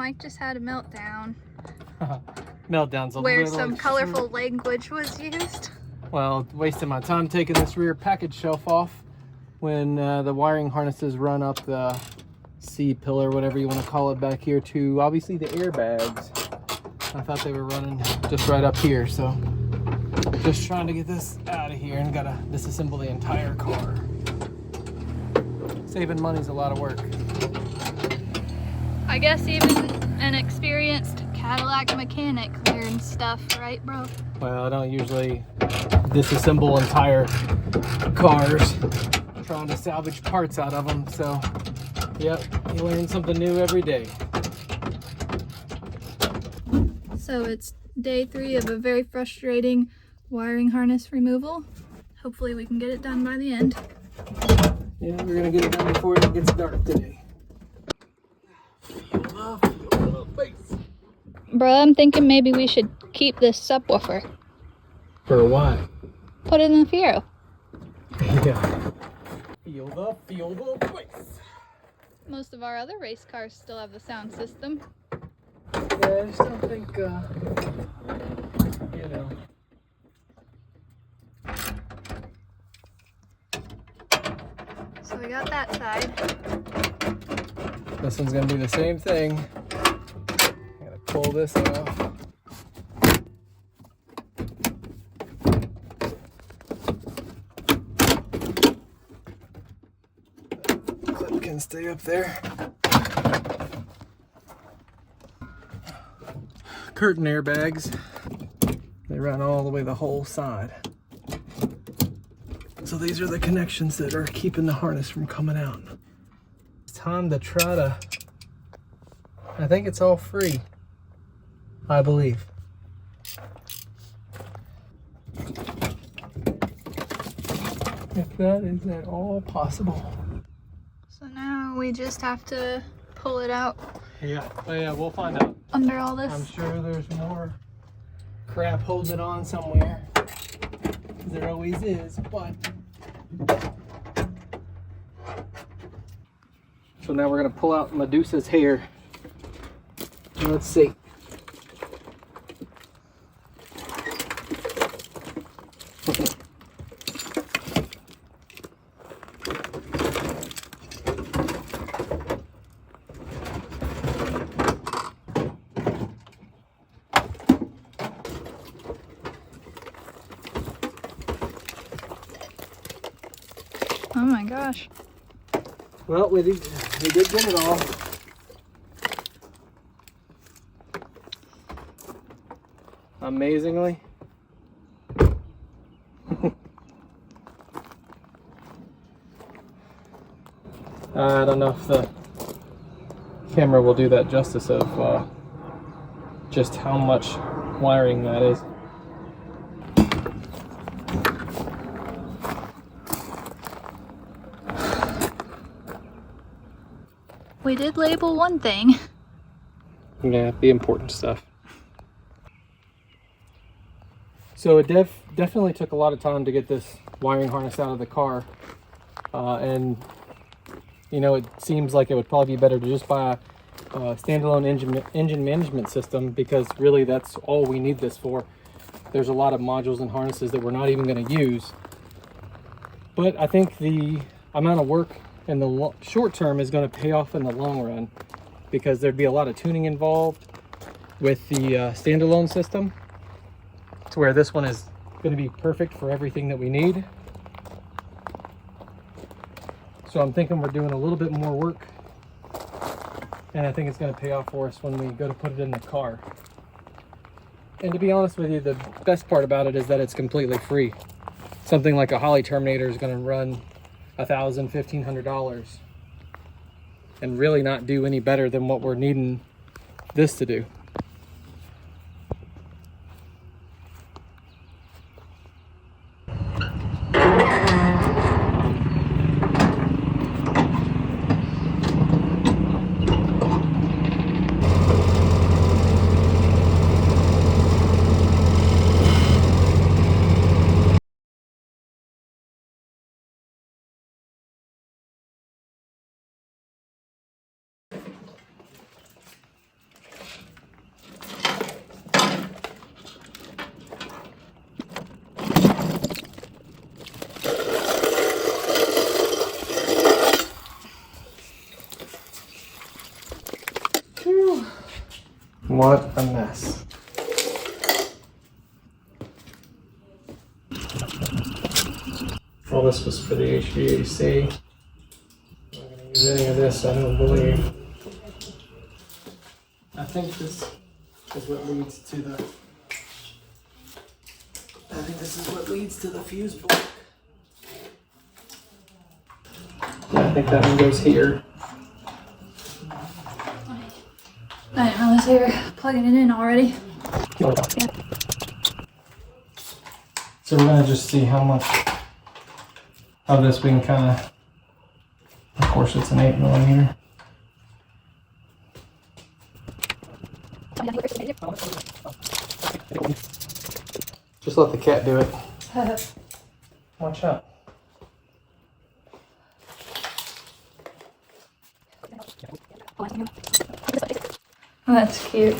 Mike just had a meltdown. Meltdown's a where little some extreme. colorful language was used. Well, wasting my time taking this rear package shelf off when the wiring harnesses run up the C-pillar, whatever you want to call it, back here to obviously the airbags. I thought they were running just right up here, so just trying to get this out of here and gotta disassemble the entire car. Saving money's a lot of work. I guess even an experienced Cadillac mechanic learns stuff, right, bro? Well, I don't usually disassemble entire cars. I'm trying to salvage parts out of them, so yep, you learn something new every day. So it's day 3 of a very frustrating wiring harness removal. Hopefully we can get it done by the end. Yeah, we're gonna get it done before it gets dark today. Feel the bass. Bruh, I'm thinking maybe we should keep this subwoofer. For what? Put it in the Fiero. Yeah. Feel the bass. Most of our other race cars still have the sound system. Yeah, I just don't think, you know. So we got that side. This one's gonna do the same thing. Gotta pull this off. Clip can stay up there. Curtain airbags. They run all the way the whole side. So these are the connections that are keeping the harness from coming out. It's time to try to, I think it's all free, I believe. If that is at all possible. So now we just have to pull it out Yeah, oh yeah, we'll find out. under all this. I'm sure there's more crap holding it on somewhere. There always is, but. So now we're gonna pull out Medusa's hair. Let's see. Oh my gosh. Well, we did get it all. Amazingly. I don't know if the camera will do that justice of just how much wiring that is. We did label one thing. Yeah, the important stuff. So it definitely took a lot of time to get this wiring harness out of the car. And, you know, it seems like it would probably be better to just buy a standalone engine management system, because really that's all we need this for. There's a lot of modules and harnesses that we're not even going to use. But I think the amount of work in the short term is going to pay off in the long run, because there'd be a lot of tuning involved with the standalone system, to where this one is going to be perfect for everything that we need. So I'm thinking we're doing a little bit more work, and I think it's going to pay off for us when we go to put it in the car. And to be honest with you, the best part about it is that it's completely free. Something like a Holley Terminator is going to run $1,000, $1,500 and really not do any better than what we're needing this to do. What a mess. All this was for the HVAC. I'm not going to use any of this, I don't believe. I think this is what leads to the... I think this is what leads to the fuse block. Yeah, I think that one goes here. I didn't realize they were plugging it in already. Yeah. So we're going to just see how much of this we can kind of course it's an 8mm. Just let the cat do it. Watch out. Oh, that's cute.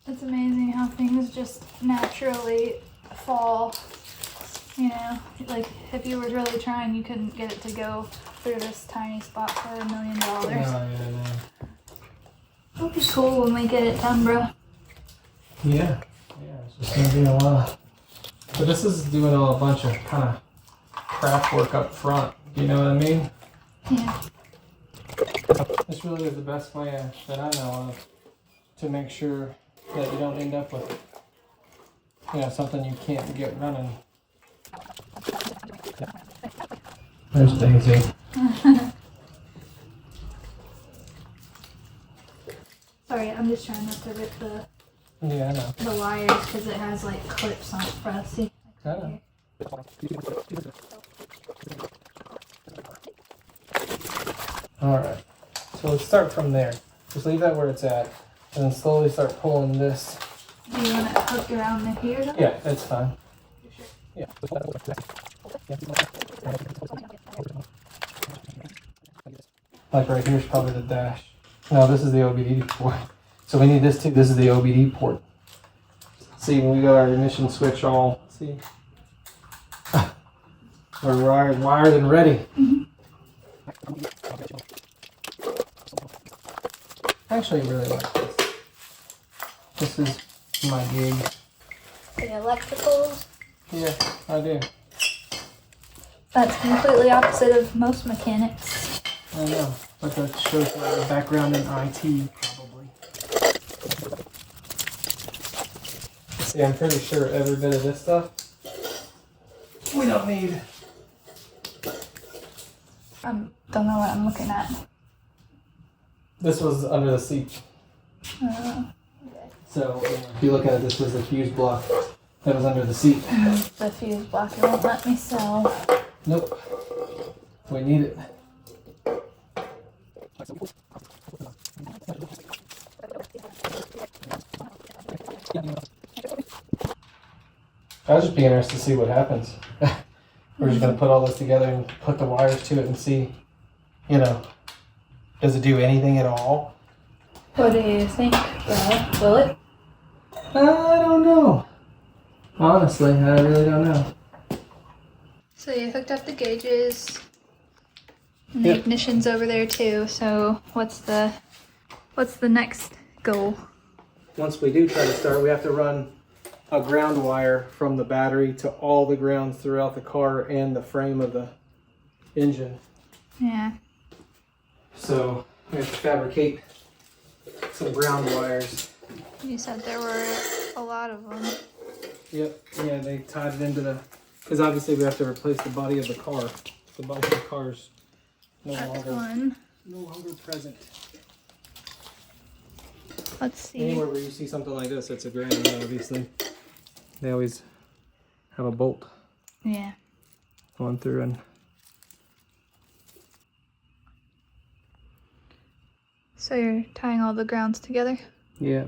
It's amazing how things just naturally fall, you know, like if you were really trying you couldn't get it to go through this tiny spot for $1 million. No, yeah, It'll be cool when we get it done, bro. yeah, it's just gonna be a lot. But this is doing a bunch of kind of craft work up front, you know what I mean? Yeah. This really is the best way that I know of to make sure that you don't end up with, you know, something you can't get running. There's Daisy. Sorry, I'm just trying not to rip Yeah, I know. the wires because it has like clips on it for us. See? I know. Alright, so let's start from there. Just leave that where it's at, and then slowly start pulling this. Do you want it hooked around the here though? Yeah, that's fine. Yeah. Like right here's probably the dash. No, this is the OBD port. So we need this too. This is the OBD port. See, when we got our ignition switch all, see? We're wired and ready. I actually really like this. This is my gig. The electricals. Yeah, I do. That's completely opposite of most mechanics. I know, but that shows my background in IT, probably. See, I'm pretty sure every bit of this stuff we don't need. I don't know what I'm looking at. This was under the seat. Okay. So if you look at it, this was the fuse block that was under the seat. The fuse block won't let me sell. Nope. We need it. I was just be interested to see what happens. We're just going to put all this together and put the wires to it and see, you know, does it do anything at all? What do you think, bro? Will it? I don't know. Honestly, I really don't know. So you hooked up the gauges. And the Yep. ignition's over there too. So what's the next goal? Once we do try to start, we have to run a ground wire from the battery to all the grounds throughout the car and the frame of the engine. Yeah. So we have to fabricate some ground wires. You said there were a lot of them. Yep, yeah, they tied it into the, because obviously we have to replace the body of the car. The body of the car's no That's longer one. present. Let's see. Anywhere where you see something like this, it's a ground, obviously. They always have a bolt Yeah. going through and So you're tying all the grounds together? yeah.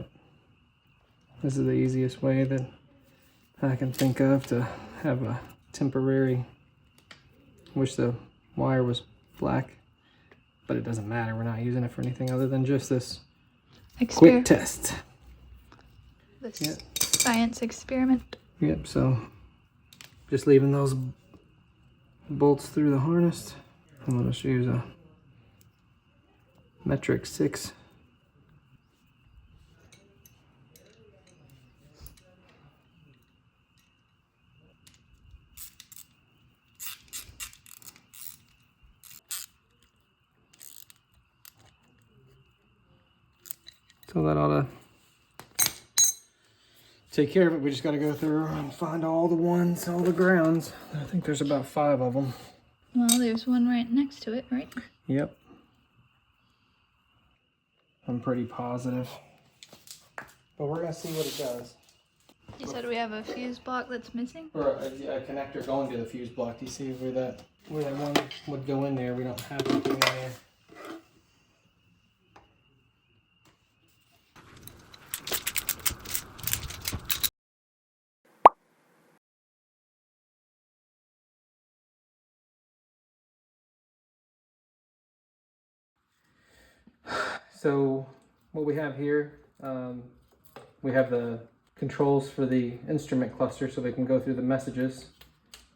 This is the easiest way that I can think of to have a temporary, wish the wire was black, but it doesn't matter. We're not using it for anything other than just this quick test. This science experiment. Yep, so just leaving those bolts through the harness. I'm going to use a metric 6. So that ought to take care of it. We just got to go through and find all the ones, all the grounds. I think there's about 5 of them. Well, there's one right next to it, right? Yep. I'm pretty positive. But we're going to see what it does. You said we have a fuse block that's missing? Or a connector going to the fuse block. Do you see where that one would go in there? We don't have anything in there. So what we have here, we have the controls for the instrument cluster so we can go through the messages.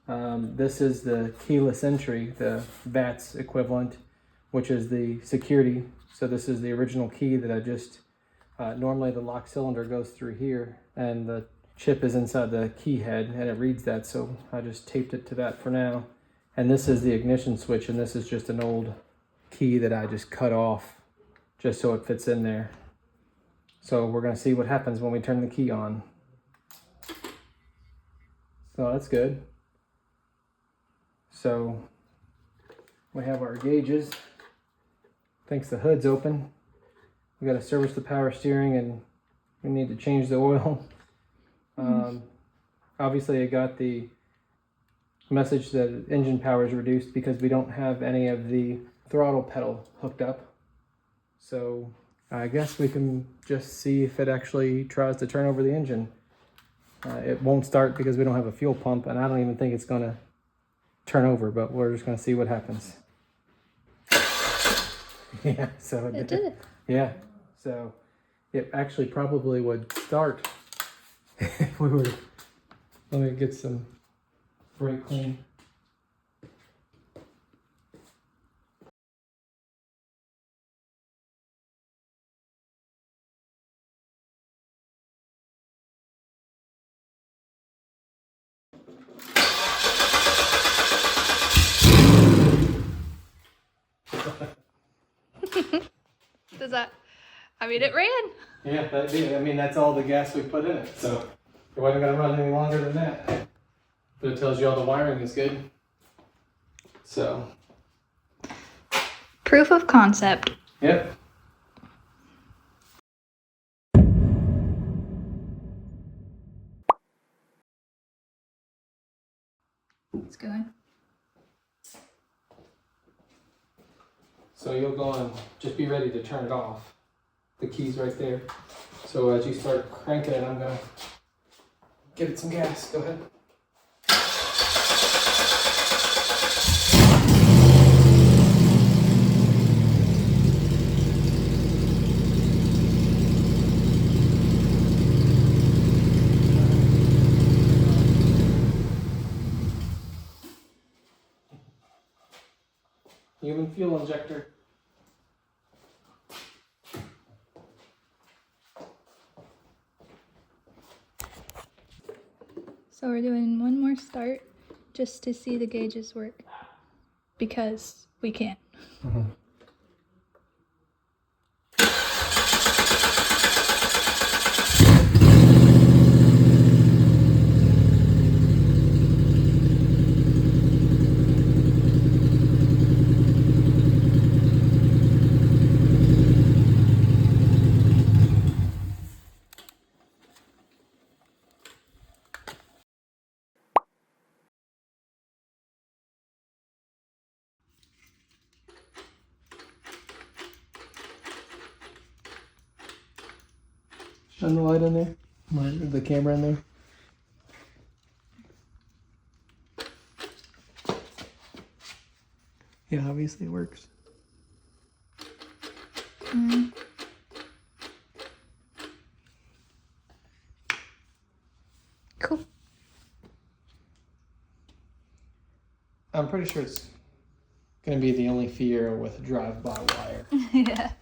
This is the keyless entry, the VATS equivalent, which is the security. So this is the original key that I just, normally the lock cylinder goes through here and the chip is inside the key head and it reads that. So I just taped it to that for now. And this is the ignition switch, and this is just an old key that I just cut off just so it fits in there. So we're going to see what happens when we turn the key on. So that's good. So we have our gauges. Thinks the hood's open. We got to service the power steering and we need to change the oil. Obviously I got the message that engine power is reduced because we don't have any of the throttle pedal hooked up. So I guess we can just see if it actually tries to turn over the engine. It won't start because we don't have a fuel pump, and I don't even think it's going to turn over, but we're just going to see what happens. Yeah, so It did it. Yeah, so it actually probably would start if we were. Let me get some brake clean. Does that, I mean, it ran. Yeah, that'd be, I mean, that's all the gas we put in it, so it wasn't going to run any longer than that. But it tells you all the wiring is good. So. Proof of concept. Yep. It's going. So you'll go and just be ready to turn it off. The key's right there. So as you start cranking it, I'm gonna give it some gas. Go ahead. Human fuel injector. So we're doing one more start just to see the gauges work because we can. Shine the light in there. The camera in there. Yeah, obviously it works. I'm pretty sure it's going to be the only Fiero with drive-by wire. Yeah.